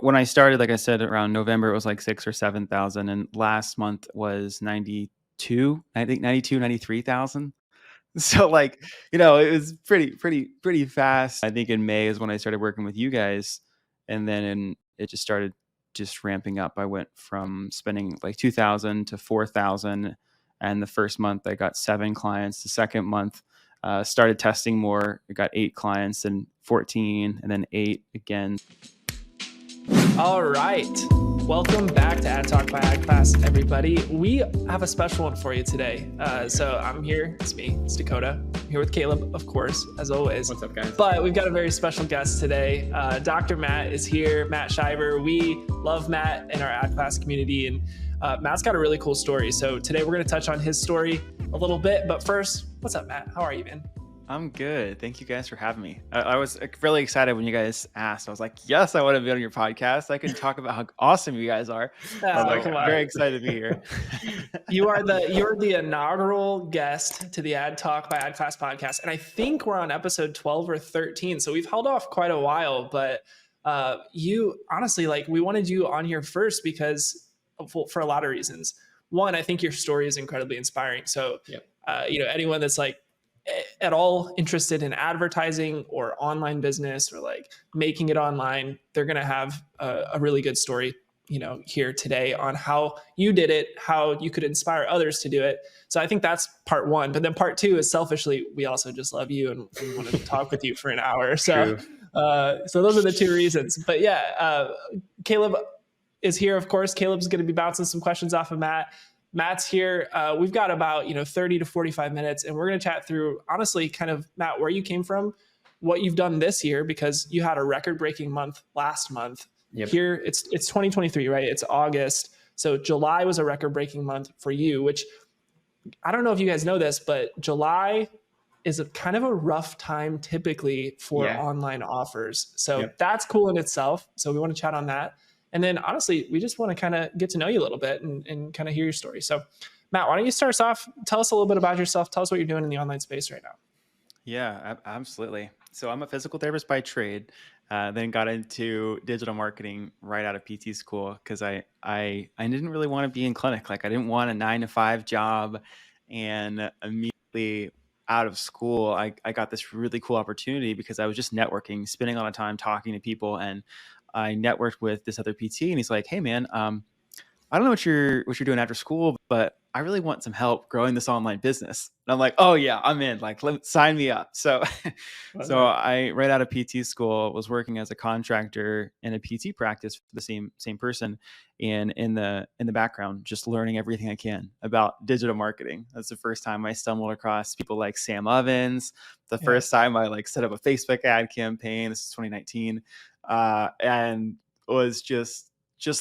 when I started, like I said, around November, it was like 6 or 7,000. And last month was 93,000. So like, it was pretty fast. I think in May is when I started working with you guys. And then it just started just ramping up. I went from spending like 2,000 to 4,000. And the first month I got 7 clients. The second month, started testing more. I got 8 clients and 14 and then 8 again. All right. Welcome back to AdTalk by AdClass, everybody. We have a special one for you today. So I'm here. It's me. It's Dakota. I'm here with Caleb, of course, as always. What's up, guys? But we've got a very special guest today. Dr. Matt is here. Matt Shiver. We love Matt in our AdClass community. And Matt's got a really cool story. So today we're going to touch on his story a little bit. But first, what's up, Matt? How are you, man? I'm good. Thank you guys for having me. I was really excited when you guys asked. I was like, yes, I want to be on your podcast. I can talk about how awesome you guys are. I'm very excited to be here. You're the inaugural guest to the AdTalk by AdClass podcast. And I think we're on episode 12 or 13. So we've held off quite a while, but you honestly, we wanted you on here first because for a lot of reasons. One, I think your story is incredibly inspiring. So, anyone that's at all interested in advertising or online business or making it online, they're going to have a really good story, here today on how you did it, how you could inspire others to do it. So I think that's part one. But then part two is selfishly, we also just love you and we want to talk with you for an hour. So, so those are the two reasons. But yeah, Caleb is here. Of course, Caleb's going to be bouncing some questions off of Matt. Matt's here. We've got about 30 to 45 minutes, and we're going to chat through, honestly, kind of, Matt, where you came from, what you've done this year, because you had a record-breaking month last month. Yep. Here, it's 2023, right? It's August. So July was a record-breaking month for you, which I don't know if you guys know this, but July is a kind of a rough time typically for online offers. So that's cool in itself. So we want to chat on that. And then honestly, we just want to kind of get to know you a little bit and kind of hear your story. So Matt, why don't you start us off? Tell us a little bit about yourself. Tell us what you're doing in the online space right now. Yeah, absolutely. So I'm a physical therapist by trade, then got into digital marketing right out of PT school because I didn't really want to be in clinic. I didn't want a 9-to-5 job. And immediately out of school, I got this really cool opportunity because I was just networking, spending a lot of time talking to people, and I networked with this other PT, and he's like, "Hey, man, I don't know what you're doing after school, but I really want some help growing this online business." And I'm like, "Oh yeah, I'm in. Sign me up." So, I right out of PT school was working as a contractor in a PT practice for the same person, and in the background, just learning everything I can about digital marketing. That's the first time I stumbled across people like Sam Ovens. The first time I set up a Facebook ad campaign. This is 2019. And was just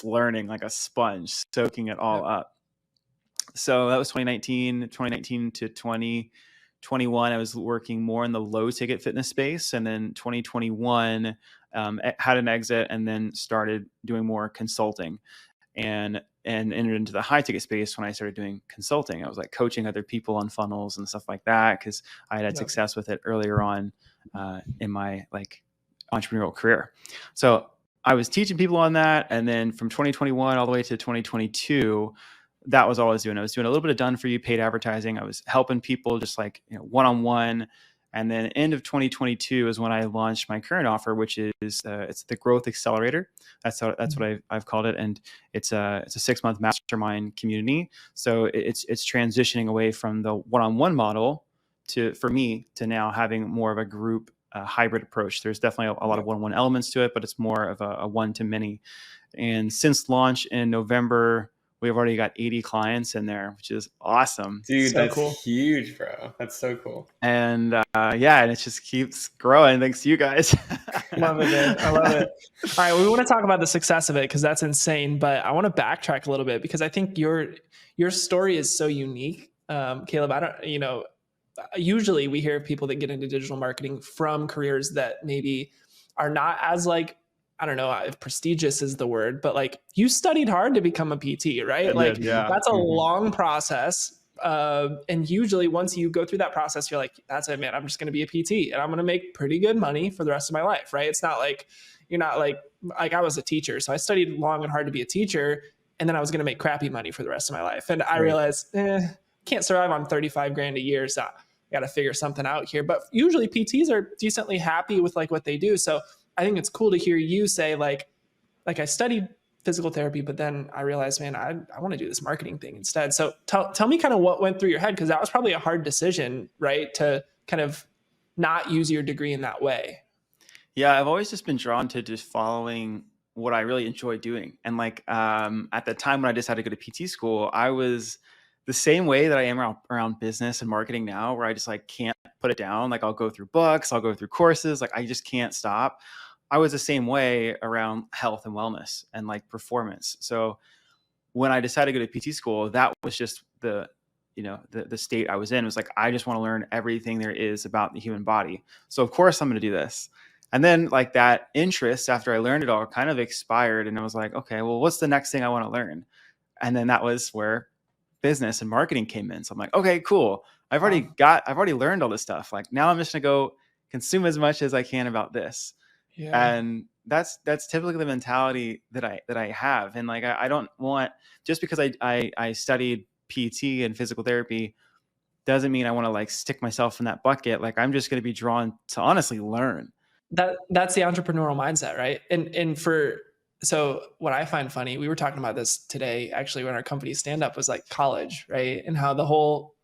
learning like a sponge, soaking it all up. So that was 2019 to 2021. I was working more in the low ticket fitness space. And then 2021, had an exit and then started doing more consulting and entered into the high ticket space when I started doing consulting. I was coaching other people on funnels and stuff like that, because I had success with it earlier on, in my entrepreneurial career. So I was teaching people on that. And then from 2021 all the way to 2022, that was all I was doing. I was doing a little bit of done for you paid advertising. I was helping people just one-on-one. And then end of 2022 is when I launched my current offer, which is it's the Growth Accelerator. That's what I've called it. And it's a 6-month mastermind community. So it's transitioning away from the one-on-one model for me to now having more of a group hybrid approach. There's definitely a lot of one-on-one elements to it, but it's more of a one-to-many. And since launch in November, we've already got 80 clients in there, which is awesome. Dude, so that's cool. Huge, bro. That's so cool. And and it just keeps growing thanks to you guys. Love it, man. I love it. All right, we want to talk about the success of it because that's insane. But I want to backtrack a little bit because I think your story is so unique, Caleb. Usually we hear of people that get into digital marketing from careers that maybe are not as I don't know if prestigious is the word, but you studied hard to become a PT, right? That's a long process. And usually once you go through that process, you're like, that's it, man, I'm just going to be a PT and I'm going to make pretty good money for the rest of my life, right? It's not You're not like I was a teacher. So I studied long and hard to be a teacher. And then I was going to make crappy money for the rest of my life. And I realized, can't survive on 35 grand a year. So I got to figure something out here. But usually PTs are decently happy with like what they do. So I think it's cool to hear you say like I studied physical therapy, but then I realized, man, I want to do this marketing thing instead. So tell me kind of what went through your head, because that was probably a hard decision, right? To kind of not use your degree in that way. Yeah, I've always just been drawn to just following what I really enjoy doing. And like at the time when I decided to go to PT school, I was the same way that I am around business and marketing now, where I just like can't put it down. Like I'll go through books, I'll go through courses, like I just can't stop. I was the same way around health and wellness and like performance. So when I decided to go to PT school, that was just the state I was in. It was like, I just want to learn everything there is about the human body. So of course I'm going to do this. And then like that interest after I learned it all kind of expired. And I was like, okay, well, what's the next thing I want to learn? And then that was where business and marketing came in. So I'm like, okay, cool. I've already learned all this stuff. Like now I'm just going to go consume as much as I can about this. Yeah. And that's typically the mentality that I have. And like, I don't want, just because I studied PT and physical therapy doesn't mean I want to like stick myself in that bucket. Like I'm just going to be drawn to honestly learn. That's the entrepreneurial mindset, right? So what I find funny, we were talking about this today, actually, when our company stand up, was like college, right? And how the whole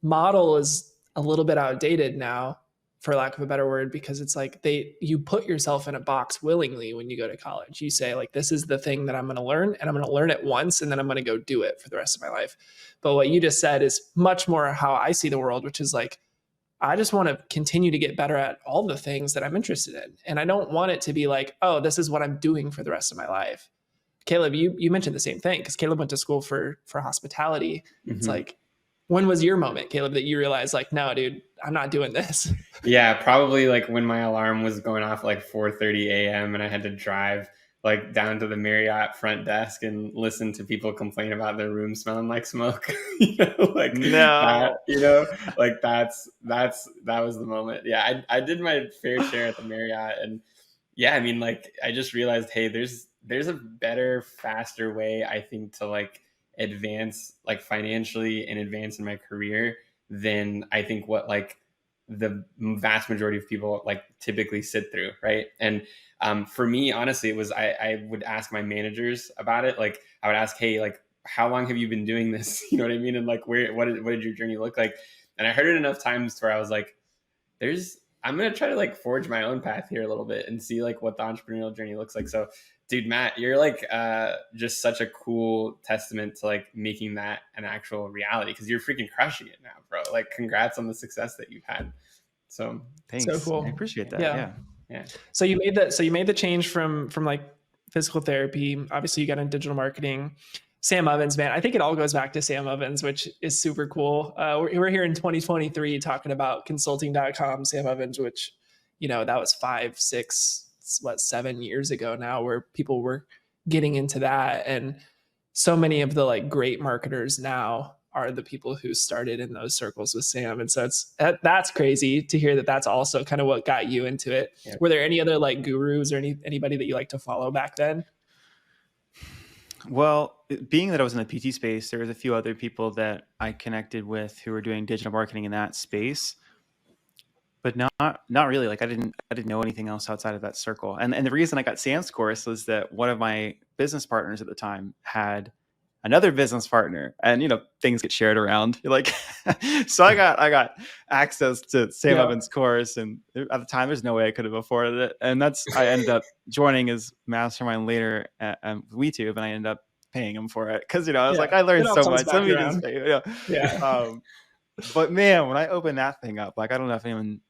model is a little bit outdated now, for lack of a better word, because it's like you put yourself in a box willingly when you go to college. You say like, this is the thing that I'm going to learn, and I'm going to learn it once, and then I'm going to go do it for the rest of my life. But what you just said is much more how I see the world, which is like, I just want to continue to get better at all the things that I'm interested in. And I don't want it to be like, oh, this is what I'm doing for the rest of my life. Caleb, you mentioned the same thing, because Caleb went to school for hospitality. Mm-hmm. It's like, when was your moment, Caleb, that you realized like, no, dude, I'm not doing this? Yeah, probably like when my alarm was going off like 4:30 a.m. and I had to drive like down to the Marriott front desk and listen to people complain about their room smelling like smoke. Like no, like that was the moment. Yeah, I did my fair share at the Marriott, and yeah, I mean, like I just realized, hey, there's a better, faster way, I think, to like advance like financially and advance in my career than I think what like the vast majority of people like typically sit through, right? And for me, honestly, it was I would ask my managers about it. Like I would ask, hey, like how long have you been doing this? You know what I mean? And like what did your journey look like? And I heard it enough times where I was like, I'm gonna try to like forge my own path here a little bit and see like what the entrepreneurial journey looks like. So dude, Matt, you're like just such a cool testament to like making that an actual reality, because you're freaking crushing it now, bro. Like congrats on the success that you've had. So thanks. So cool. I appreciate that. Yeah. So you made the change from like physical therapy. Obviously you got into digital marketing. Sam Ovens, man, I think it all goes back to Sam Ovens, which is super cool. We're here in 2023 talking about consulting.com, Sam Ovens, which, that was 5, 6, 7 years ago now, where people were getting into that. And so many of the like great marketers now are the people who started in those circles with Sam. And so that's crazy to hear that that's also kind of what got you into it. Yeah. Were there any other like gurus or anybody that you like to follow back then? Well, being that I was in the PT space, there was a few other people that I connected with who were doing digital marketing in that space, but not really. Like I didn't know anything else outside of that circle. And the reason I got Sam's course was that one of my business partners at the time had another business partner, and things get shared around. You're like, so I got access to Sam Evans' course, and at the time there's no way I could have afforded it. And I ended up joining his mastermind later at WeTube, and I ended up paying him for it because I was like, I learned so much. Let me just pay. But man, when I opened that thing up, like I don't know if anyone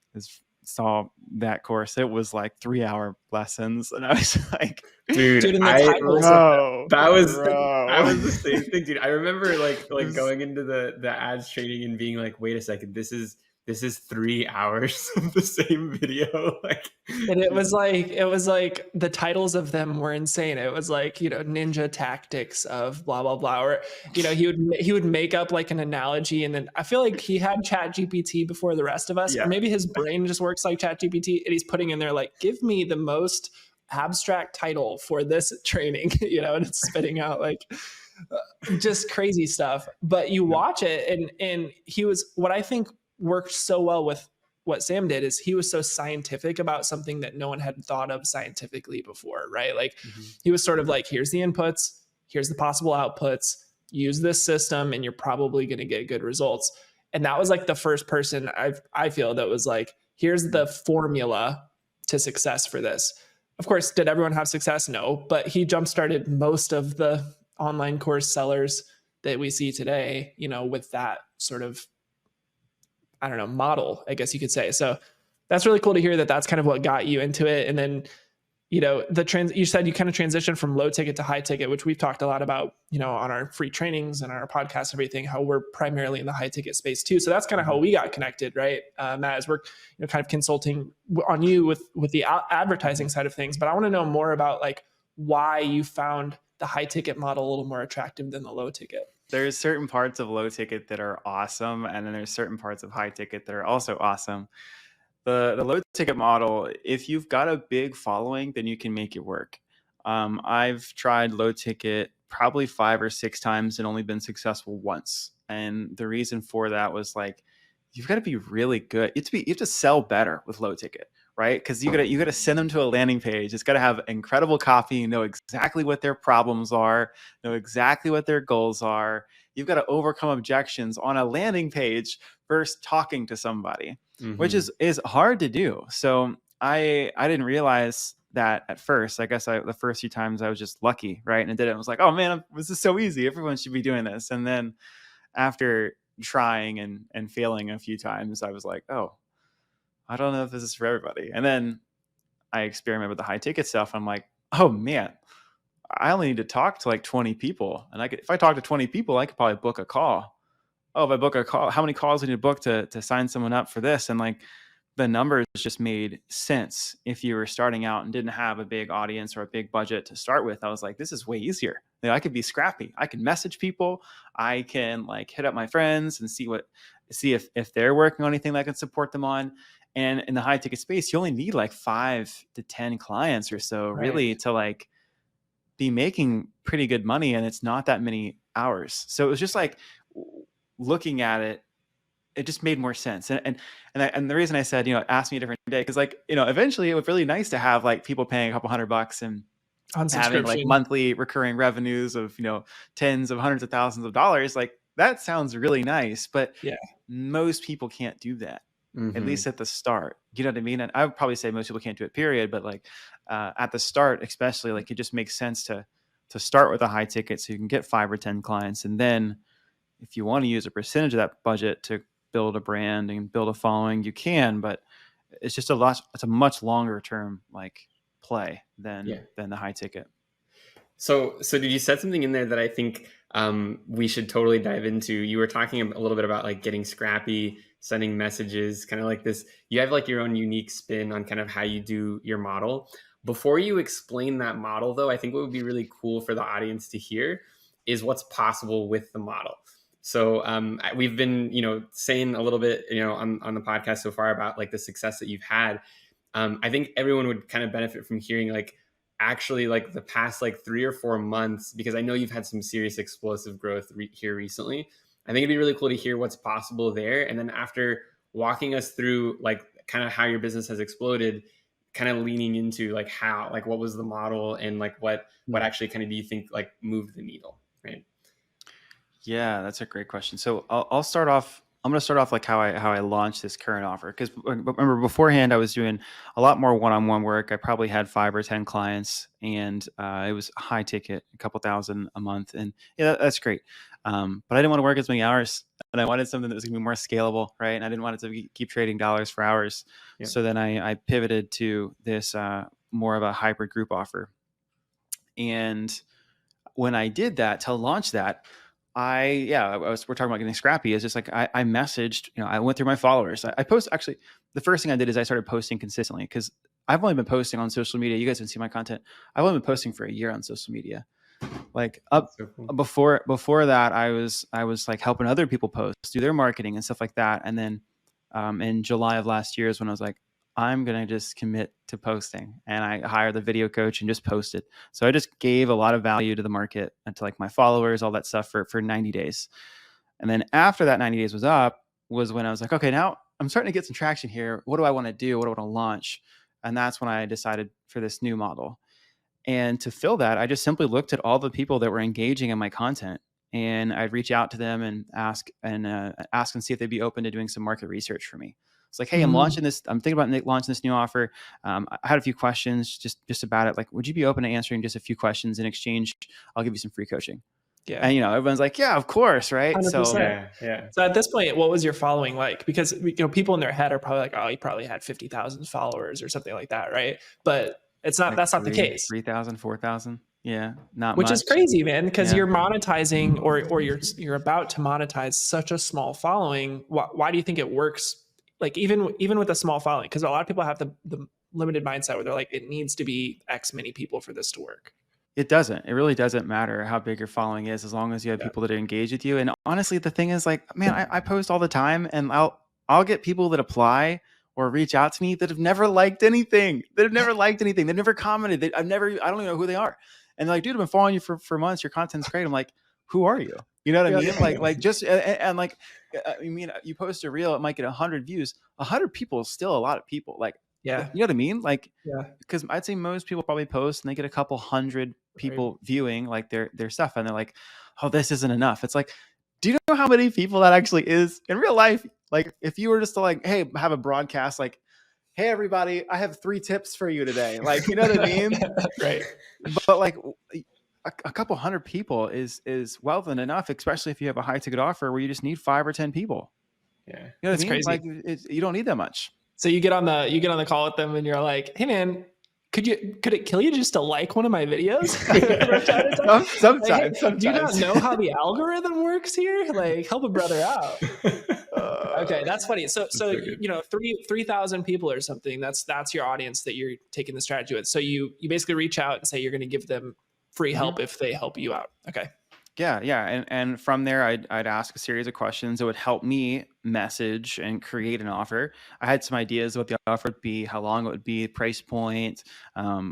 saw that course. It was like 3-hour lessons, and I was like, dude that was the same thing, dude. I remember like going into the ads training and being like, wait a second, this is 3 hours of the same video. Like, and it was like the titles of them were insane. It was like, ninja tactics of blah, blah, blah. Or, he would make up like an analogy. And then I feel like he had ChatGPT before the rest of us, or maybe his brain just works like ChatGPT, and he's putting in there like, give me the most abstract title for this training, and it's spitting out like just crazy stuff. But you watch it, and he was, what I think worked so well with what Sam did is he was so scientific about something that no one had thought of scientifically before, right? Like he was sort of like, here's the inputs, here's the possible outputs, use this system, and you're probably going to get good results. And that was like the first person I feel that was like, here's the formula to success for this. Of course, did everyone have success? No, but he jump-started most of the online course sellers that we see today, with that sort of, I don't know, model, I guess you could say. So that's really cool to hear that that's kind of what got you into it. And then, you said you kind of transitioned from low ticket to high ticket, which we've talked a lot about, on our free trainings and our podcast, everything, how we're primarily in the high ticket space too. So that's kind of how we got connected, right? Matt, as we're kind of consulting on you with the advertising side of things. But I want to know more about like why you found the high ticket model a little more attractive than the low ticket. There's certain parts of low ticket that are awesome, and then there's certain parts of high ticket that are also awesome. The low ticket model, if you've got a big following, then you can make it work. I've tried low ticket probably 5 or 6 times and only been successful once. And the reason for that was like, you've got to be really good. You have to sell better with low ticket, right? Because you got to send them to a landing page. It's got to have incredible copy, know exactly what their problems are, know exactly what their goals are. You've got to overcome objections on a landing page versus talking to somebody, which is hard to do. So I didn't realize that at first. I guess the first few times I was just lucky, right? And I did it. I was like, oh man, this is so easy. Everyone should be doing this. And then after trying and failing a few times, I was like, oh, I don't know if this is for everybody. And then I experimented with the high ticket stuff. I'm like, oh man, I only need to talk to like 20 people. And if I talk to 20 people, I could probably book a call. Oh, if I book a call, how many calls do I need to book to sign someone up for this? And like the numbers just made sense. If you were starting out and didn't have a big audience or a big budget to start with, I was like, this is way easier. I could be scrappy. I can message people. I can like hit up my friends and see if they're working on anything that I can support them on. And in the high ticket space, you only need like 5 to 10 clients or so really to like be making pretty good money. And it's not that many hours. So it was just like looking at it, it just made more sense. And the reason I said, ask me a different day, because like, eventually it would be really nice to have like people paying a couple $100 and having like monthly recurring revenues of, tens of hundreds of thousands of dollars. Like that sounds really nice, but most people can't do that. At least at the start, you know what I mean? And I would probably say most people can't do it, period. But like at the start, especially, like it just makes sense to start with a high ticket so you can get 5 or 10 clients. And then if you want to use a percentage of that budget to build a brand and build a following, you can, but it's just it's a much longer term like play than the high ticket. So did you set something in there that I think we should totally dive into? You were talking a little bit about like getting scrappy, sending messages, kind of like this. You have like your own unique spin on kind of how you do your model. Before you explain that model though, I think what would be really cool for the audience to hear is what's possible with the model. So we've been, saying a little bit, on the podcast so far about like the success that you've had. I think everyone would kind of benefit from hearing like actually like the past like 3 or 4 months, because I know you've had some serious explosive growth here recently. I think it'd be really cool to hear what's possible there. And then after walking us through like kind of how your business has exploded, kind of leaning into like how, like what was the model and like what actually kind of do you think like moved the needle, right? Yeah, that's a great question. So I'll start off. I'm going to start off like how I launched this current offer, because remember beforehand I was doing a lot more one-on-one work. I probably had 5 or 10 clients, and it was high ticket, a couple thousand a month, and that's great. But I didn't want to work as many hours, and I wanted something that was going to be more scalable, right? And I didn't want it to keep trading dollars for hours. Yeah. So then I pivoted to this more of a hybrid group offer, and when I did that to launch that, we're talking about getting scrappy. It's just like I messaged, I went through my followers. I post, actually, the first thing I did is I started posting consistently, because I've only been posting on social media. You guys can see my content. I've only been posting for a year on social media. Like before that, I was like helping other people post, do their marketing and stuff like that. And then in July of last year is when I was like, I'm going to just commit to posting. And I hired the video coach and just posted. So I just gave a lot of value to the market and to like my followers, all that stuff for 90 days. And then after that 90 days was up was when I was like, okay, now I'm starting to get some traction here. What do I want to do? What do I want to launch? And that's when I decided for this new model. And to fill that, I just simply looked at all the people that were engaging in my content, and I'd reach out to them and ask and see if they'd be open to doing some market research for me. It's like, hey, I'm launching this. I'm thinking about launching this new offer. I had a few questions just about it. Like, would you be open to answering just a few questions in exchange? I'll give you some free coaching. Yeah. And everyone's like, yeah, of course, right? 100%. So yeah. So at this point, what was your following like? Because people in their head are probably like, oh, he probably had 50,000 followers or something like that, right? But it's not. like That's not the case. 3,000, 4,000. Yeah, not Which much. is crazy, man, because Yeah. you're monetizing or you're about to monetize such a small following. Why do you think it works? Like even with a small following, because a lot of people have the limited mindset where they're like, it needs to be X many people for this to work. It doesn't. It really doesn't matter how big your following is, as long as you have people that are engaged with you. And honestly, the thing is, like, man, I post all the time, and I'll get people that apply or reach out to me that have never liked anything. They've never commented. I don't even know who they are. And they're like, dude, I've been following you for months. Your content's great. I'm like, who are you? You know what I mean? Like just and like, I mean, you post a reel, it might get 100 views. 100 people is still a lot of people. Like, Yeah. you know what I mean? Like, Yeah. because I'd say most people probably post and they get a couple hundred people viewing like their stuff, and they're like, oh, this isn't enough. It's like, do you know how many people that actually is in real life? Like, if you were just to like, hey, have a broadcast like, hey everybody, I have 3 tips for you today. Like, you know what I mean? Right. But like a couple hundred people is well than enough, especially if you have a high ticket offer where you just need 5 or 10 people. Yeah. You know what I mean? Crazy. Like, you don't need that much. So you get on the call with them and you're like, hey man, could it kill you just to like one of my videos? Sometimes. Do you not know how the algorithm works here? Like, help a brother out. Okay, that's funny. So 3,000 people or something. That's your audience that you're taking the strategy with. So you basically reach out and say you're going to give them free help if they help you out. Okay. Yeah. And from there, I'd ask a series of questions that would help me message and create an offer. I had some ideas of what the offer would be, how long it would be, price point,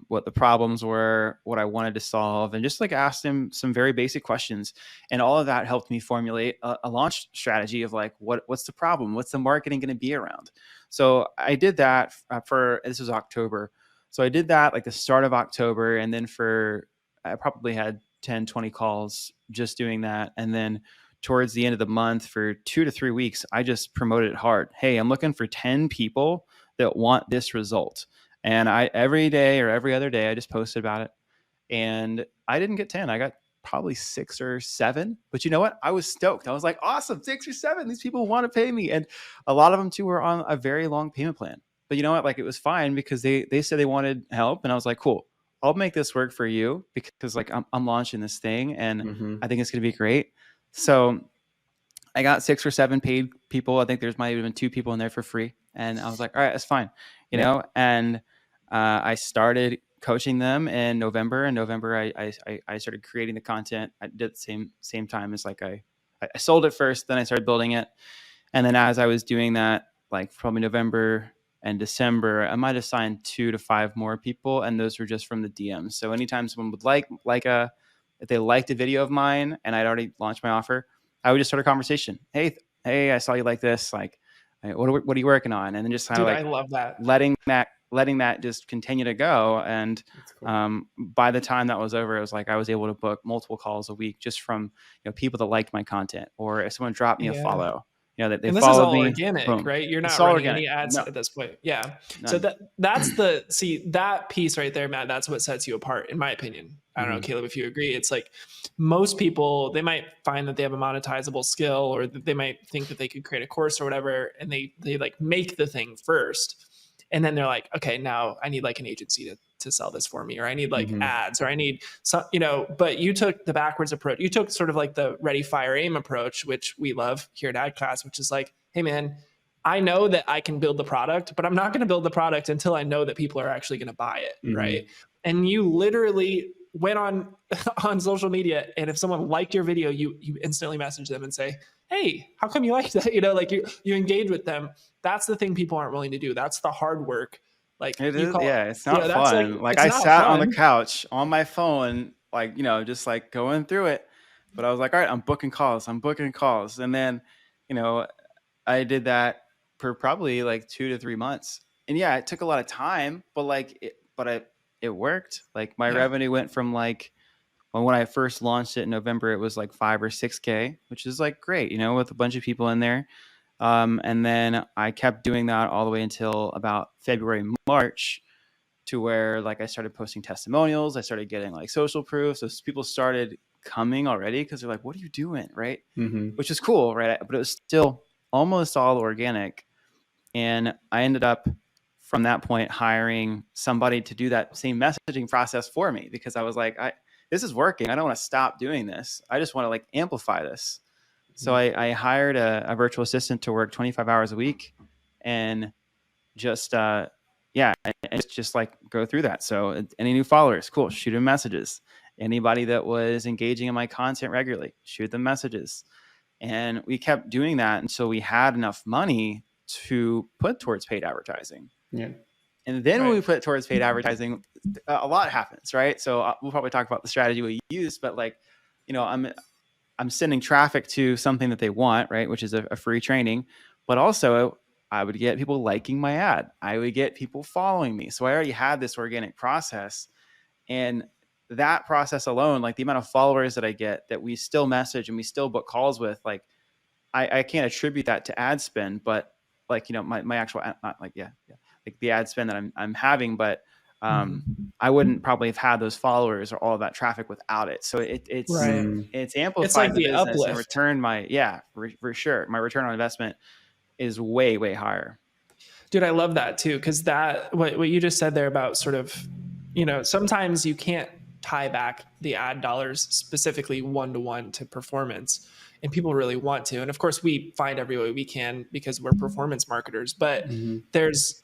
what the problems were, what I wanted to solve, and just like ask them some very basic questions. And all of that helped me formulate a launch strategy of like, what's the problem? What's the marketing going to be around? So I did that this was October. So I did that like the start of October. And then I probably had 10, 20 calls just doing that. And then towards the end of the month for 2 to 3 weeks, I just promoted it hard. Hey, I'm looking for 10 people that want this result. And every day or every other day, I just posted about it. And I didn't get 10. I got probably 6 or 7. But you know what? I was stoked. I was like, awesome, 6 or 7. These people want to pay me. And a lot of them too were on a very long payment plan. But you know what? Like, it was fine because they said they wanted help. And I was like, cool. I'll make this work for you because like I'm launching this thing and I think it's going to be great. So I got 6 or 7 paid people. I think there's might have been 2 people in there for free. And I was like, all right, that's fine. You know? And I started coaching them in November. In November, I started creating the content. I did the same time as like I sold it first, then I started building it. And then as I was doing that, like probably November and December, I might have signed 2 to 5 more people, and those were just from the DMs. So anytime someone would if they liked a video of mine and I'd already launched my offer, I would just start a conversation. Hey, I saw you like this. Like, what are you working on? And then just kind of like, I love that. letting that just continue to go. And cool. By the time that was over, it was like I was able to book multiple calls a week just from people that liked my content, or if someone dropped me a follow. That they followed me. This is all organic, boom. right? You're not running any ads at this point. Yeah. None. So that's that piece right there, Matt. That's what sets you apart, in my opinion. I don't know, Caleb, if you agree. It's like most people, they might find that they have a monetizable skill, or that they might think that they could create a course or whatever, and they like make the thing first. And then they're like, okay, now I need like an agency to sell this for me, or I need like ads, or I need some, but you took the backwards approach. You took sort of like the ready, fire, aim approach, which we love here at AdClass, which is like, hey man, I know that I can build the product, but I'm not going to build the product until I know that people are actually going to buy it. Right. And you literally went on on social media, and if someone liked your video, you instantly message them and say, hey, how come you like that? Like you engage with them. That's the thing people aren't willing to do. That's the hard work. Like It you is, call it, yeah, it's not that's like, fun. Like it's I not sat on the fun. couch on my phone, like, just like going through it. But I was like, all right, I'm booking calls. And then, I did that for probably like 2 to 3 months. And yeah, it took a lot of time, but it worked. Like my Yeah. revenue went from like, well, when I first launched it in November, it was like 5 or 6K, which is like great, with a bunch of people in there. And then I kept doing that all the way until about February, March, to where like I started posting testimonials. I started getting like social proof. So people started coming already because they're like, what are you doing? Right. Mm-hmm. Which is cool. Right. But it was still almost all organic. And I ended up from that point hiring somebody to do that same messaging process for me, because I was like, this is working. I don't want to stop doing this. I just want to like amplify this. So I hired a virtual assistant to work 25 hours a week and just, and just like go through that. So any new followers, cool, shoot them messages. Anybody that was engaging in my content regularly, shoot them messages. And we kept doing that until we had enough money to put towards paid advertising. Yeah. And then when we put towards paid advertising, a lot happens, right? So we'll probably talk about the strategy we use, but like, I'm sending traffic to something that they want, right? Which is a free training, but also I would get people liking my ad. I would get people following me. So I already had this organic process, and that process alone, like the amount of followers that I get that we still message and we still book calls with, like I can't attribute that to ad spend, but like, my actual, not like, like the ad spend that I'm having, but I wouldn't probably have had those followers or all of that traffic without it. So it's amplified It's like the the business uplift. and return for sure. My return on investment is way, way higher. Dude, I love that too. Cause what you just said there about sort of, sometimes you can't tie back the ad dollars specifically one-to-one to performance, and people really want to. And of course we find every way we can because we're performance marketers, but there's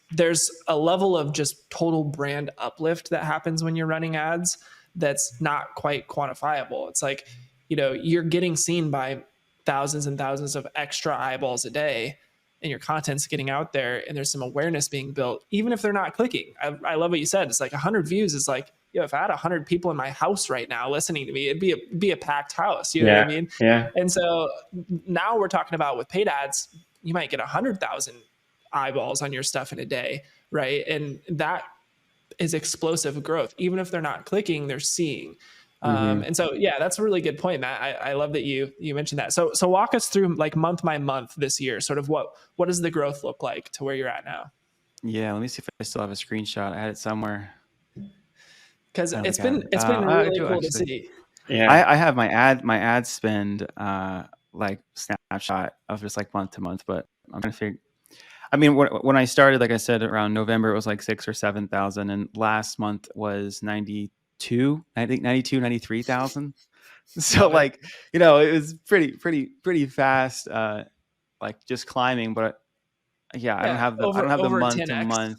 a level of just total brand uplift that happens when you're running ads that's not quite quantifiable. It's like, you're getting seen by thousands and thousands of extra eyeballs a day, and your content's getting out there, and there's some awareness being built, even if they're not clicking. I love what you said. It's like 100 views is like, if I had 100 people in my house right now listening to me, it'd be a packed house. You know what I mean? Yeah. And so now we're talking about with paid ads, you might get 100,000 eyeballs on your stuff in a day, right? And that is explosive growth. Even if they're not clicking, they're seeing. And so, that's a really good point, Matt. I love that you mentioned that. So walk us through like month by month this year, sort of what does the growth look like to where you're at now? Yeah. Let me see if I still have a screenshot. I had it somewhere. Cause it's been really cool to see. Yeah. I have my ad spend, like snapshot of just like month to month, but I'm trying to figure. I mean, when I started, like I said, around November, it was like 6,000 or 7,000, and last month was 93,000. So like, it was pretty fast, like just climbing. But I don't have the month 10x. to month.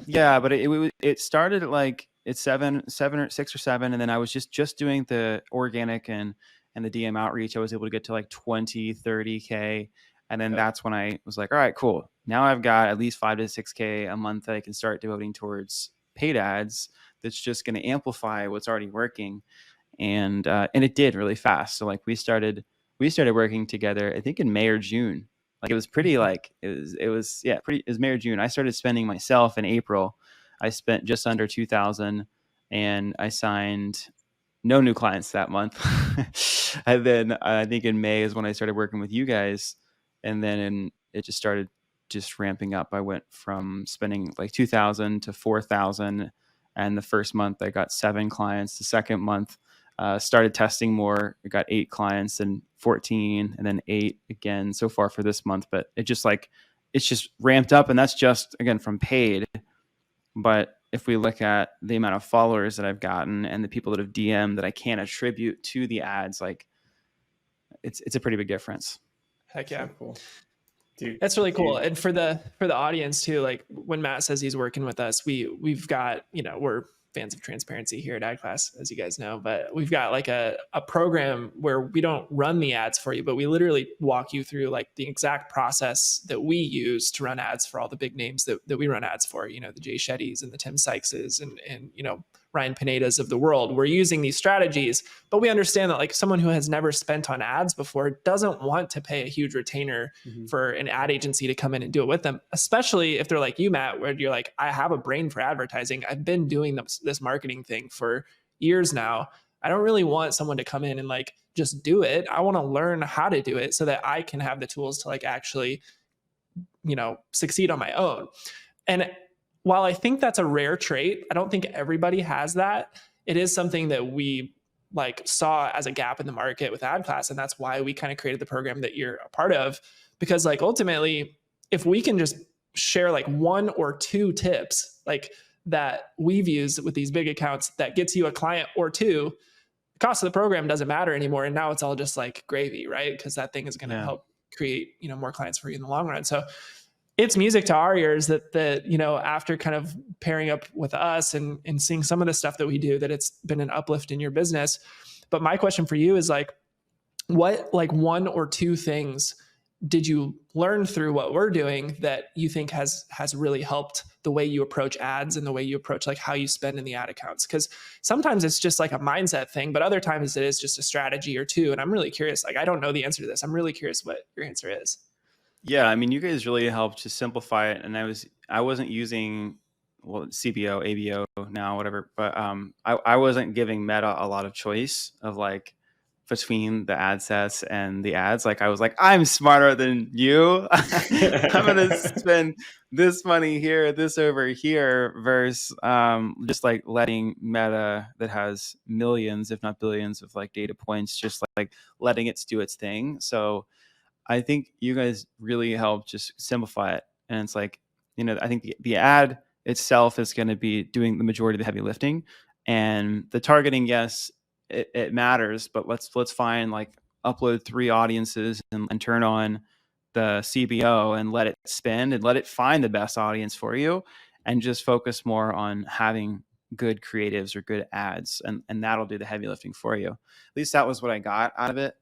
Yeah, but it started at like it's 6 or 7, and then I was just doing the organic and the DM outreach. I was able to get to like 20, 30K. And then that's when I was like, all right, cool. Now I've got at least 5 to 6K a month that I can start devoting towards paid ads. That's just going to amplify what's already working. And it did really fast. So like we started working together, I think in May or June. Like it was pretty like, it was May or June. I started spending myself in April. I spent just under 2,000, and I signed no new clients that month. And then I think in May is when I started working with you guys. And then it just started ramping up. I went from spending like 2,000 to 4,000. And the first month I got 7 clients. The second month started testing more. I got 8 clients and 14, and then 8 again so far for this month. But it's just ramped up, and that's just again from paid. But if we look at the amount of followers that I've gotten and the people that have DM'd that I can't attribute to the ads, like it's a pretty big difference. Heck yeah. So cool. Dude, that's really cool. And for the audience too, like when Matt says he's working with us, we've got, we're fans of transparency here at AdClass, as you guys know, but we've got like a program where we don't run the ads for you, but we literally walk you through like the exact process that we use to run ads for all the big names that we run ads for, the Jay Shettys and the Tim Sykeses and Ryan Pinedas of the world. We're using these strategies, but we understand that like someone who has never spent on ads before doesn't want to pay a huge retainer for an ad agency to come in and do it with them, especially if they're like you, Matt, where you're like, I have a brain for advertising. I've been doing this marketing thing for years now. I don't really want someone to come in and like just do it. I want to learn how to do it so that I can have the tools to like actually, succeed on my own. And while I think that's a rare trait, I don't think everybody has that. It is something that we like saw as a gap in the market with AdClass. And that's why we kind of created the program that you're a part of, because like ultimately, if we can just share like 1 or 2 tips like that we've used with these big accounts that gets you a client or 2, the cost of the program doesn't matter anymore. And now it's all just like gravy, right? Because that thing is going to help create, more clients for you in the long run. So it's music to our ears that after kind of pairing up with us and seeing some of the stuff that we do, that it's been an uplift in your business. But my question for you is like, what like 1 or 2 things did you learn through what we're doing that you think has really helped the way you approach ads and the way you approach like how you spend in the ad accounts? Because sometimes it's just like a mindset thing, but other times it is just a strategy or 2. And I'm really curious, like, I don't know the answer to this. I'm really curious what your answer is. Yeah, I mean, you guys really helped to simplify it, and I wasn't using CBO, ABO now, whatever, but I wasn't giving Meta a lot of choice of like between the ad sets and the ads. Like I was like, I'm smarter than you. I'm gonna spend this money here, this over here, versus just like letting Meta that has millions, if not billions, of like data points, just like letting it do its thing. So I think you guys really helped just simplify it. And it's like, I think the ad itself is going to be doing the majority of the heavy lifting, and the targeting, yes, it matters, but let's find like upload 3 audiences and turn on the CBO and let it spin and let it find the best audience for you, and just focus more on having good creatives or good ads. And that'll do the heavy lifting for you. At least that was what I got out of it.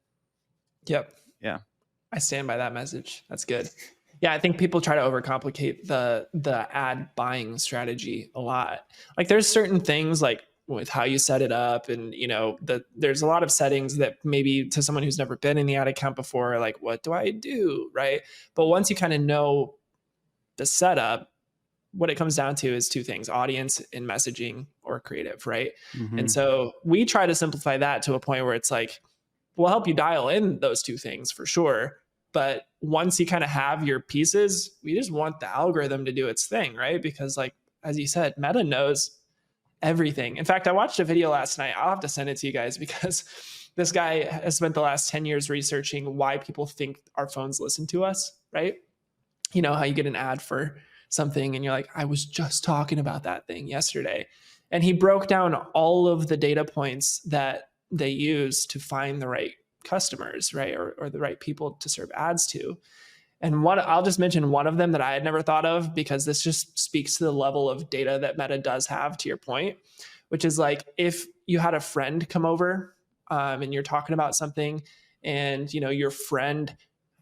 Yep. Yeah. I stand by that message. That's good. Yeah, I think people try to overcomplicate the ad buying strategy a lot. Like there's certain things like with how you set it up, and there's a lot of settings that maybe to someone who's never been in the ad account before, like what do I do, right? But once you kind of know the setup, what it comes down to is 2 things: audience and messaging or creative, right? Mm-hmm. And so we try to simplify that to a point where it's like, we'll help you dial in those 2 things for sure. But once you kind of have your pieces, we just want the algorithm to do its thing, right? Because like, as you said, Meta knows everything. In fact, I watched a video last night. I'll have to send it to you guys because this guy has spent the last 10 years researching why people think our phones listen to us, right? You know how you get an ad for something and you're like, I was just talking about that thing yesterday. And he broke down all of the data points that they use to find the right customers, right? Or the right people to serve ads to. And I'll just mention one of them that I had never thought of, because this just speaks to the level of data that Meta does have, to your point, which is like, if you had a friend come over and you're talking about something, and your friend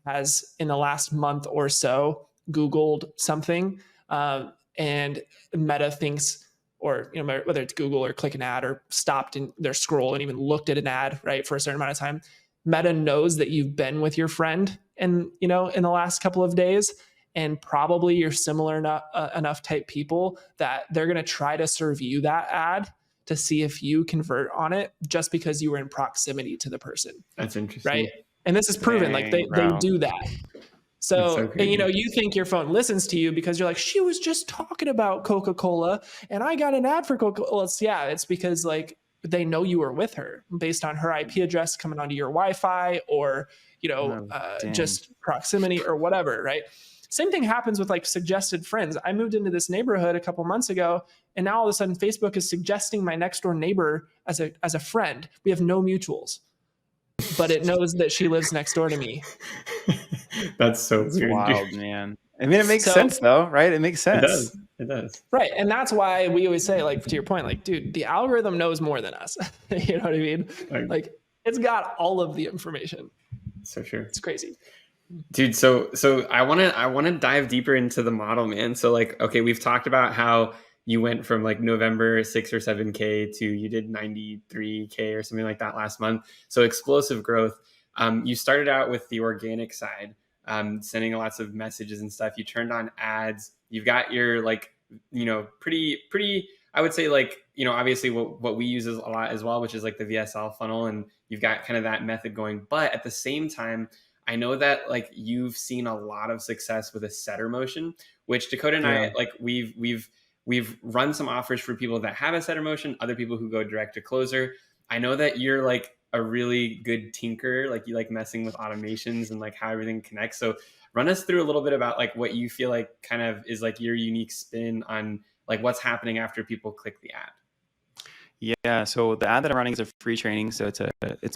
has in the last month or so Googled something, and Meta thinks, or whether it's Google or click an ad or stopped in their scroll and even looked at an ad, right, for a certain amount of time, Meta knows that you've been with your friend in the last couple of days, and probably you're similar enough type people that they're going to try to serve you that ad to see if you convert on it, just because you were in proximity to the person. That's interesting, right? And this is proven. Like they do that. So and, you think your phone listens to you because you're like, she was just talking about Coca-Cola and I got an ad for Coca-Cola. It's because like they know you were with her based on her IP address coming onto your Wi-Fi, or just proximity or whatever, right? Same thing happens with like suggested friends. I moved into this neighborhood a couple months ago, and now all of a sudden Facebook is suggesting my next door neighbor as a friend. We have no mutuals, but it knows that she lives next door to me. That's so weird, wild, man. I mean, it makes sense though, right? It makes sense. It does. Right. And that's why we always say, like, to your point, like, dude, the algorithm knows more than us. You know what I mean? Like, it's got all of the information. So true. It's crazy. Dude, so I wanna dive deeper into the model, man. So like, okay, we've talked about how you went from like November 6 or 7K to you did 93K or something like that last month. So explosive growth. You started out with the organic side, sending lots of messages and stuff. You turned on ads. You've got your like, pretty. I would say like, obviously what we use is a lot as well, which is like the VSL funnel, and you've got kind of that method going. But at the same time, I know that like you've seen a lot of success with a setter motion, which Dakota and I like we've run some offers for people that have a setter motion, other people who go direct to closer. I know that you're like a really good tinker, like you like messing with automations and like how everything connects. So run us through a little bit about like what you feel like kind of is like your unique spin on like what's happening after people click the ad. Yeah, so the ad that I'm running is a free training. So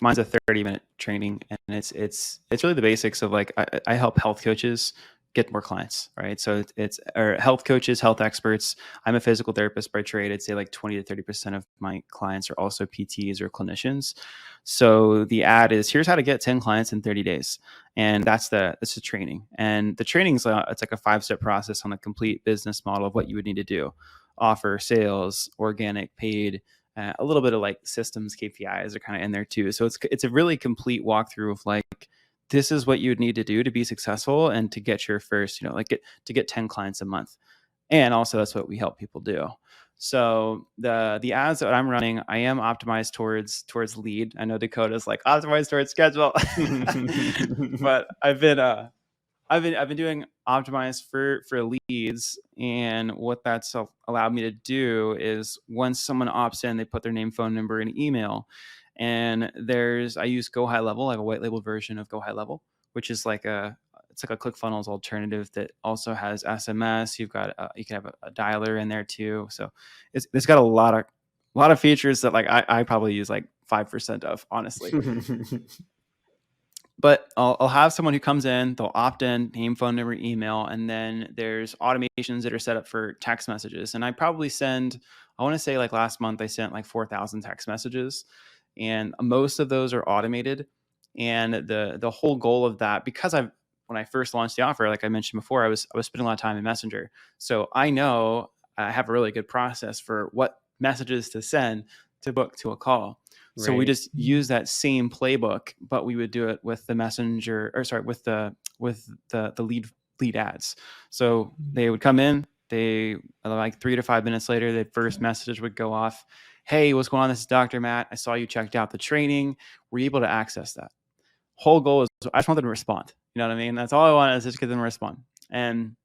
mine's a 30-minute training, and it's really the basics of like I help health coaches get more clients, right? So it's or health coaches, health experts. I'm a physical therapist by trade. I'd say like 20 to 30% of my clients are also PTs or clinicians. So the ad is, here's how to get 10 clients in 30 days. And that's the training. And the training's it's like a 5-step process on the complete business model of what you would need to do: offer, sales, organic, paid. A little bit of like systems KPIs are kind of in there too. So it's a really complete walkthrough of like, this is what you would need to do to be successful and to get your first, to get 10 clients a month. And also that's what we help people do. So the ads that I'm running, I am optimized towards lead. I know Dakota's like optimized towards schedule, but I've been doing optimized for leads, and what that's allowed me to do is once someone opts in, they put their name, phone number, and email. And I use Go High Level. I have a white labeled version of Go High Level, which is like it's like a ClickFunnels alternative that also has SMS. You can have a dialer in there too. So it's got a lot of features that like I probably use like 5% of, honestly. But I'll have someone who comes in, they'll opt in, name, phone number, email, and then there's automations that are set up for text messages. And I probably I want to say like last month, I sent like 4,000 text messages, and most of those are automated. And the whole goal of that, because when I first launched the offer, like I mentioned before, I was spending a lot of time in Messenger. So I know I have a really good process for what messages to send to book to a call. So we just use that same playbook, but we would do it with the messenger, or sorry, with the lead ads. So they would come in, like 3 to 5 minutes later, the first message would go off. Hey, what's going on? This is Dr. Matt. I saw you checked out the training. Were you able to access that? Whole goal is I just want them to respond. You know what I mean? That's all I want, is just get them to respond. And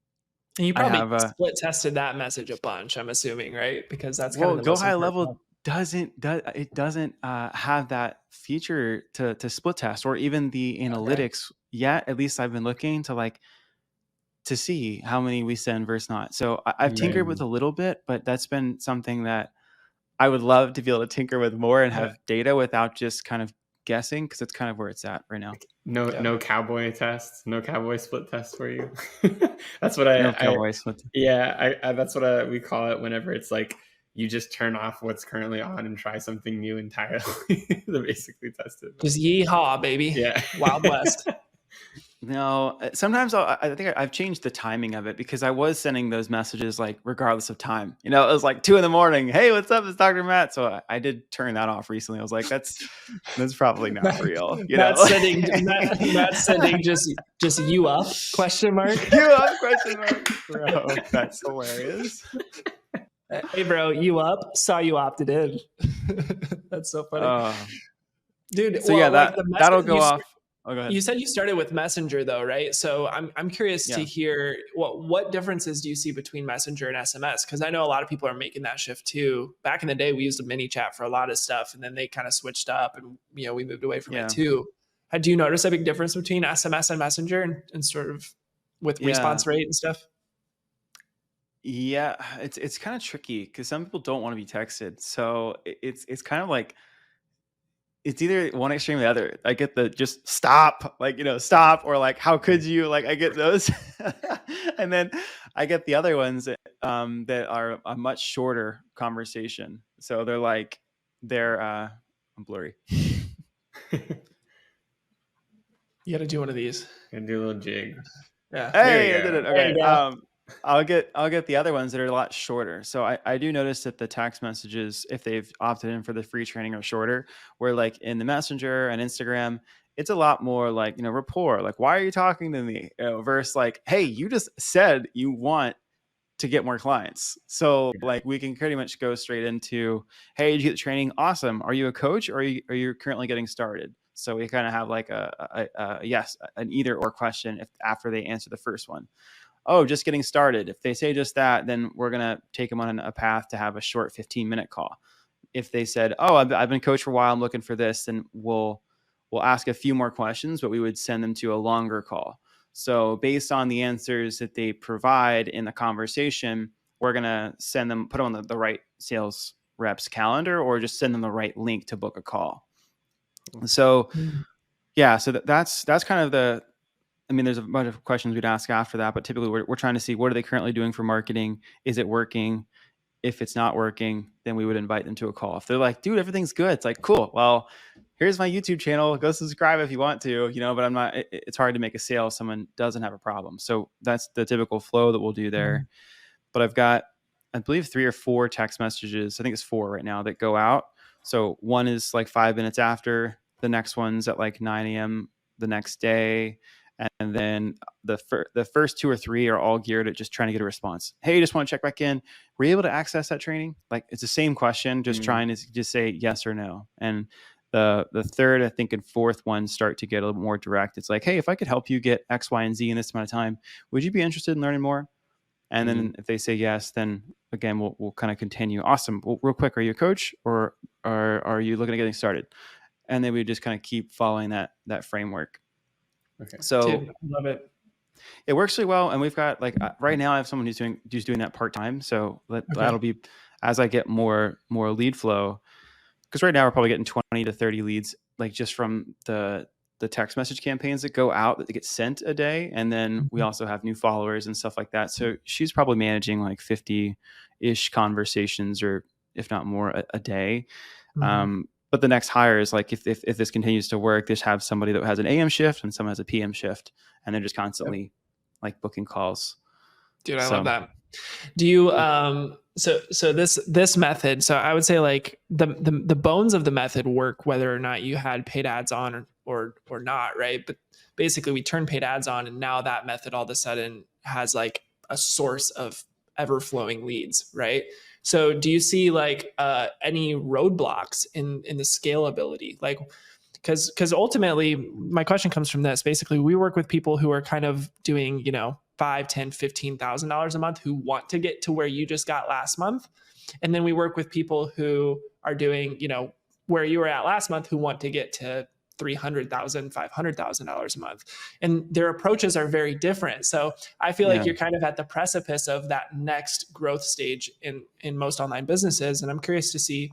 you probably split tested that message a bunch, I'm assuming, right? Because that's kind of the Go most High important Level doesn't have that feature to split test or even the analytics yet. At least I've been looking to see how many we send versus not. So I've tinkered with a little bit, but that's been something that I would love to be able to tinker with more and have data without just kind of guessing, because it's kind of where it's at right now. No cowboy tests, no cowboy split test for you. That's what split. Yeah, that's what we call it whenever it's like you just turn off what's currently on and try something new entirely. To basically test it. Just yeehaw, baby. Yeah. Wild West. No, sometimes I think I've changed the timing of it, because I was sending those messages like regardless of time. It was like 2 a.m. Hey, what's up? It's Dr. Matt. So I did turn that off recently. I was like, that's probably not real. Matt's sending just you up ? You up ? Bro, that's hilarious. Hey, bro, you up? Saw you opted in. That's so funny, dude. So that'll go off. Oh, go ahead. You said you started with Messenger though, right? So I'm curious to hear what differences do you see between Messenger and SMS? Because I know a lot of people are making that shift too. Back in the day, we used a mini chat for a lot of stuff, and then they kind of switched up, and we moved away from it too. Do you notice a big difference between SMS and Messenger, and sort of with response rate and stuff? Yeah, it's kind of tricky, because some people don't want to be texted. So it's kind of like it's either one extreme or the other. I get the just stop, like, stop, or like, how could you? Like, I get those. And then I get the other ones that are a much shorter conversation. So they're I'm blurry. You got to do one of these. And do a little jig. Yeah. Hey, I did it. There Okay. you go. I'll get the other ones that are a lot shorter. So I do notice that the text messages, if they've opted in for the free training, are shorter. Where like in the Messenger and Instagram, it's a lot more like, rapport. Like, why are you talking to me? Versus like, hey, you just said you want to get more clients. So like we can pretty much go straight into, hey, did you get the training? Awesome. Are you a coach, or are you currently getting started? So we kind of have like a yes, an either or question if after they answer the first one. Oh, just getting started. If they say just that, then we're going to take them on a path to have a short 15-minute call. If they said, oh, I've been coached for a while, I'm looking for this, then we'll ask a few more questions, but we would send them to a longer call. So based on the answers that they provide in the conversation, we're going to send them, put them on the right sales rep's calendar, or just send them the right link to book a call. So yeah, so that's kind of there's a bunch of questions we'd ask after that, but typically we're trying to see, what are they currently doing for marketing? Is it working? If it's not working, then we would invite them to a call. If they're like, dude, everything's good, it's like, cool. Well, here's my YouTube channel. Go subscribe if you want to, but I'm not, it's hard to make a sale if someone doesn't have a problem. So that's the typical flow that we'll do there. But I've got, I believe 3 or 4 text messages. I think it's 4 right now that go out. So one is like 5 minutes after, the next one's at like 9 a.m. the next day. And then the first 2 or 3 are all geared at just trying to get a response. Hey, just want to check back in. Were you able to access that training? Like, it's the same question, just trying to just say yes or no. And the third, I think, and fourth one start to get a little more direct. It's like, hey, if I could help you get X, Y, and Z in this amount of time, would you be interested in learning more? And then if they say yes, then again, we'll kind of continue. Awesome. Well, real quick, are you a coach, or are you looking at getting started? And then we just kind of keep following that framework. Okay. So Dude, I love it. It works really well. And we've got like right now I have someone who's doing that part-time. So that'll be as I get more lead flow, because right now we're probably getting 20 to 30 leads, like just from the text message campaigns that go out that get sent a day. And then we also have new followers and stuff like that. So she's probably managing like 50-ish conversations, or if not more a day. But the next hire is like, if this continues to work, just have somebody that has an AM shift and someone has a PM shift, and they're just constantly like booking calls. Dude, I love that. Do you so this method, so I would say like the bones of the method work whether or not you had paid ads on or not, right? But basically we turn paid ads on, and now that method all of a sudden has like a source of ever flowing leads, right? So do you see like any roadblocks in the scalability? Like, because ultimately my question comes from this. Basically, we work with people who are kind of doing, $5,000, $10,000, $15,000 a month, who want to get to where you just got last month. And then we work with people who are doing, where you were at last month, who want to get to $300,000, $500,000 a month. And their approaches are very different. So I feel like you're kind of at the precipice of that next growth stage in most online businesses. And I'm curious to see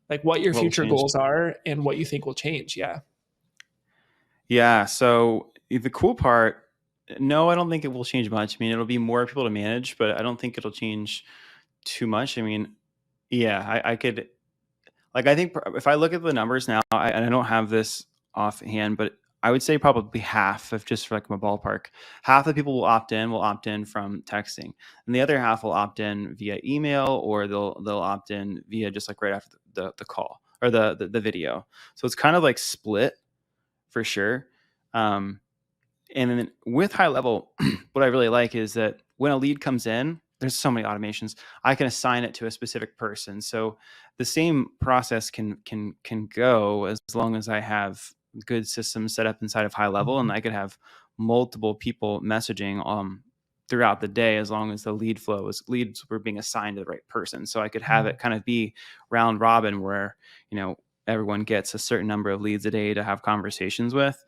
like what your future goals are and what you think will change. Yeah. So the cool part, no, I don't think it will change much. I mean, it'll be more people to manage, but I don't think it'll change too much. I mean, yeah, I could, like, I think if I look at the numbers now, and I don't have this offhand, but I would say probably half, of just for like my ballpark, half the people will opt in from texting, and the other half will opt in via email, or they'll opt in via just like right after the call or the video. So it's kind of like split for sure. And then with high level, what I really like is that when a lead comes in, there's so many automations. I can assign it to a specific person. So the same process can go as long as I have good systems set up inside of high level, and I could have multiple people messaging throughout the day, as long as the leads were being assigned to the right person. So I could have it kind of be round robin, where everyone gets a certain number of leads a day to have conversations with.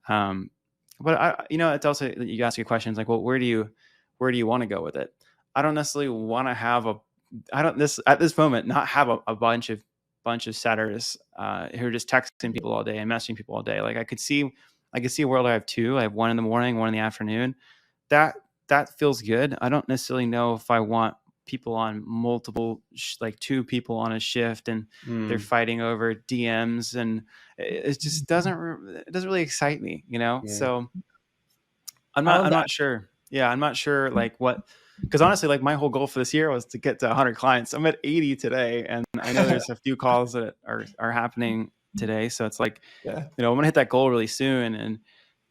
But it's also, you ask your questions like, well, where do you want to go with it? I don't necessarily want to have at this moment, not have a bunch of setters who are just texting people all day and messaging people all day. Like I could see a world I have two. I have one in the morning, one in the afternoon. That feels good. I don't necessarily know if I want people on multiple, like two people on a shift, and they're fighting over DMs, and it just doesn't really excite me, Yeah. So I'm not sure. Yeah, I'm not sure like what, because honestly, like my whole goal for this year was to get to 100 clients. I'm at 80 today, and I know there's a few calls that are happening today. So it's like, I'm gonna hit that goal really soon, and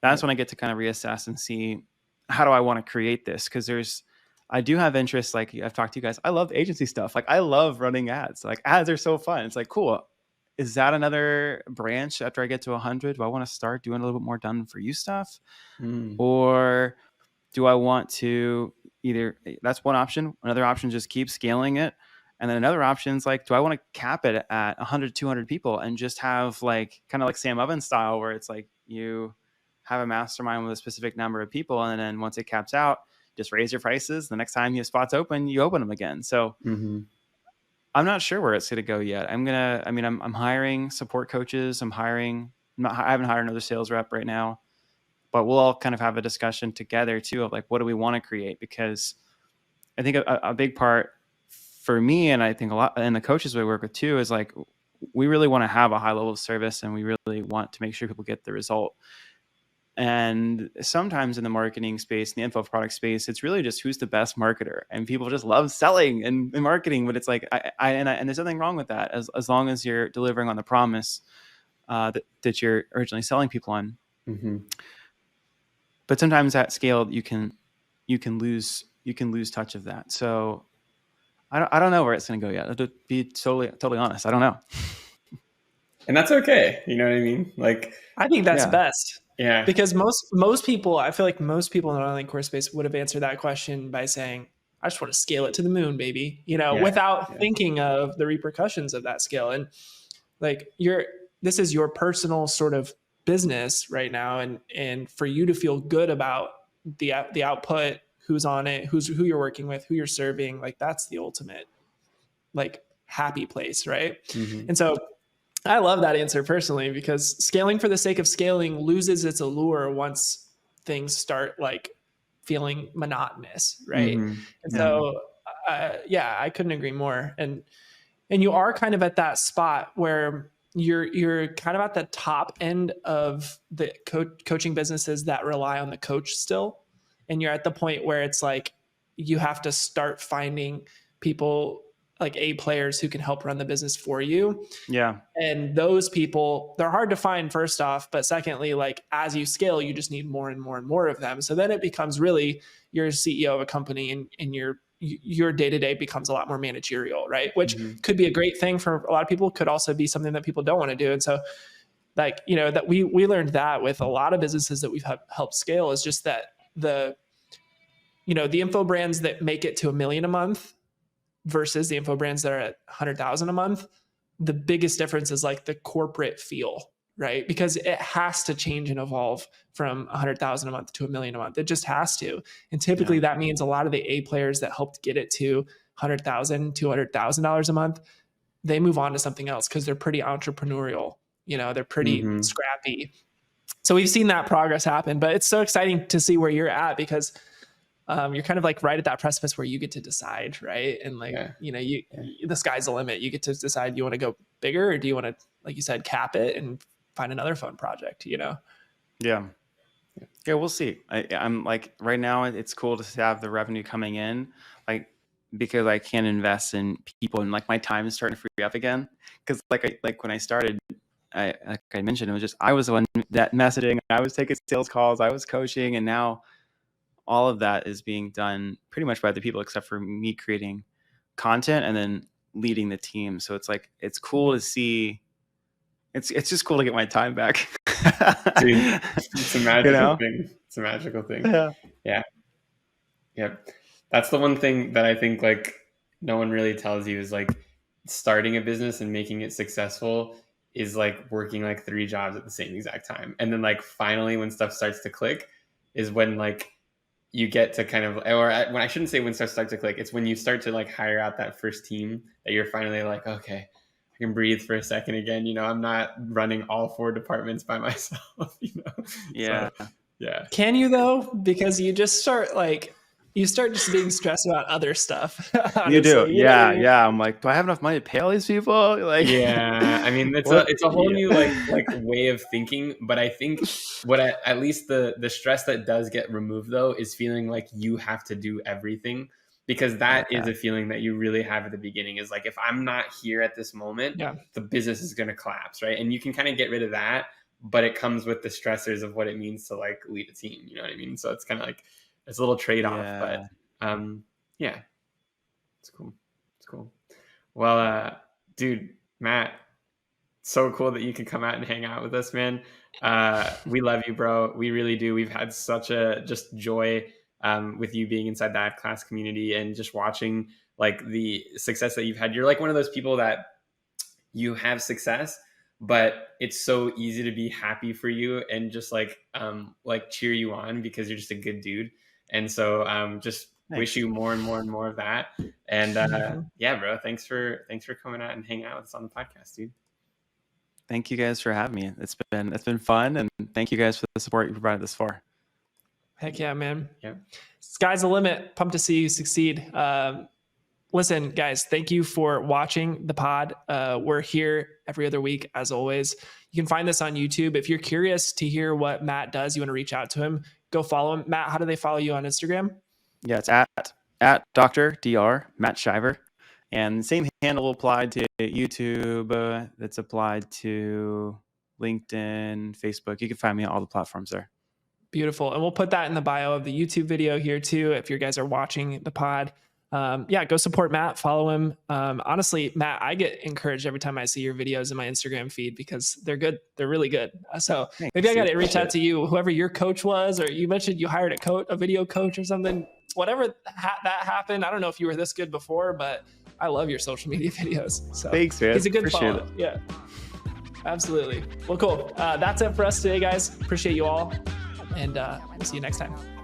that's when I get to kind of reassess and see how do I want to create this, because I do have interest. Like I've talked to you guys, I love agency stuff. Like I love running ads. Like ads are so fun. It's like, cool. Is that another branch after I get to 100? Do I want to start doing a little bit more done for you stuff? Or do I want to that's one option. Another option is just keep scaling it. And then another option is like, do I want to cap it at 100, 200 people and just have like, kind of like Sam Oven style, where it's like you have a mastermind with a specific number of people. And then once it caps out, just raise your prices. The next time you have spots open, you open them again. So I'm not sure where it's going to go yet. I'm hiring support coaches. I haven't hired another sales rep right now, but we'll all kind of have a discussion together too of like, what do we want to create? Because I think a big part for me, and I think a lot, and the coaches we work with too, is like, we really want to have a high level of service, and we really want to make sure people get the result. And sometimes in the marketing space, in the info product space, it's really just who's the best marketer, and people just love selling and marketing. But it's like, and there's nothing wrong with that, as long as you're delivering on the promise that you're originally selling people on. But sometimes at scale, you can lose touch of that. So I don't know where it's going to go yet. To be totally honest, I don't know. And that's okay. You know what I mean? Like, I think that's best. Yeah. Because most people, I feel like most people in the online course space would have answered that question by saying, I just want to scale it to the moon, baby, without thinking of the repercussions of that scale. And like this is your personal sort of business right now. And for you to feel good about the output, who's on it, who you're working with, who you're serving, like that's the ultimate like happy place. Right. And so I love that answer personally, because scaling for the sake of scaling loses its allure once things start like feeling monotonous. Right. And so, I couldn't agree more. And you are kind of at that spot where you're kind of at the top end of the coaching businesses that rely on the coach still. And you're at the point where it's like, you have to start finding people like A players who can help run the business for you. Yeah. And those people, they're hard to find, first off, but secondly, like as you scale, you just need more and more and more of them. So then it becomes really, you're a CEO of a company, and your day-to-day becomes a lot more managerial, right? Which could be a great thing for a lot of people, could also be something that people don't want to do. And so like, that we learned that with a lot of businesses that we've helped scale, is just that the info brands that make it to $1 million a month versus the info brands that are at 100,000 a month, the biggest difference is like the corporate feel, right? Because it has to change and evolve from 100,000 a month to $1 million a month. It just has to. And typically that means a lot of the A players that helped get it to $100,000, $200,000 a month, they move on to something else because they're pretty entrepreneurial. They're pretty scrappy. So we've seen that progress happen, but it's so exciting to see where you're at, because you're kind of like right at that precipice where you get to decide, right? And like, the sky's the limit. You get to decide, you want to go bigger, or do you want to, like you said, cap it and find another fun project, Yeah. Yeah, we'll see. I'm like, right now it's cool to have the revenue coming in, like, because I can invest in people, and like my time is starting to free up again. Cause like when I started, like I mentioned, it was just, I was the one that messaging, I was taking sales calls, I was coaching, and now all of that is being done pretty much by other people, except for me creating content and then leading the team. So it's like, it's cool to see. It's just cool to get my time back. Dude, it's a magical thing. It's a magical thing. Yeah. Yep. That's the one thing that I think like no one really tells you, is like starting a business and making it successful is like working like 3 jobs at the same exact time. And then like finally when stuff starts to click is when like you get to kind of, or when I shouldn't say when stuff starts to click, it's when you start to like hire out that first team that you're finally like, okay, I can breathe for a second again. You know, I'm not running all 4 departments by myself, you know? Yeah. So, yeah. Can you though? Because you just start like, you start just being stressed about other stuff. Honestly, You do. you know what I Yeah. mean? Yeah. I'm like, do I have enough money to pay all these people? Like, Yeah, I mean what? it's a whole Yeah. new like way of thinking, but I think at least the stress that does get removed though is feeling like you have to do everything, because that is Okay. a feeling that you really have at the beginning, is like, if I'm not here at this moment, Yeah. the business is going to collapse, right? And you can kind of get rid of that, but it comes with the stressors of what it means to like lead a team, you know what I mean? So it's kind of like, it's a little trade-off, Yeah. but yeah, it's cool. It's cool. Well, dude, Matt, so cool that you can come out and hang out with us, man. We love you, bro. We really do. We've had such a just joy with you being inside the AdClass community and just watching like the success that you've had. You're like one of those people that you have success, but it's so easy to be happy for you and just like cheer you on because you're just a good dude. And so just wish Thanks. you more and more and more of that. And Mhm. yeah, bro, thanks for coming out and hanging out with us on the podcast, dude. Thank you guys for having me. It's been fun, and thank you guys for the support you provided this far. Heck yeah, man. Yeah. Sky's the limit. Pumped to see you succeed. Listen, guys, thank you for watching the pod. We're here every other week, as always. You can find this on YouTube. If you're curious to hear what Matt does, you want to reach out to him, go follow him. Matt, how do they follow you on Instagram? Yeah, it's at Dr. Dr. Matt Shiver. And the same handle applied to YouTube. That's applied to LinkedIn, Facebook. You can find me on all the platforms there. Beautiful. And we'll put that in the bio of the YouTube video here too, if you guys are watching the pod. Yeah, go support Matt, follow him. Honestly, Matt, I get encouraged every time I see your videos in my Instagram feed because they're good. They're really good. So Thanks, maybe I got to dude. reach out Appreciate to you, whoever your coach was, or you mentioned you hired a video coach or something. Whatever that happened. I don't know if you were this good before, but I love your social media videos. So Thanks, man. he's a good Appreciate follow. it. Yeah, absolutely. Well, cool. That's it for us today, guys. Appreciate you all. And we'll see you next time.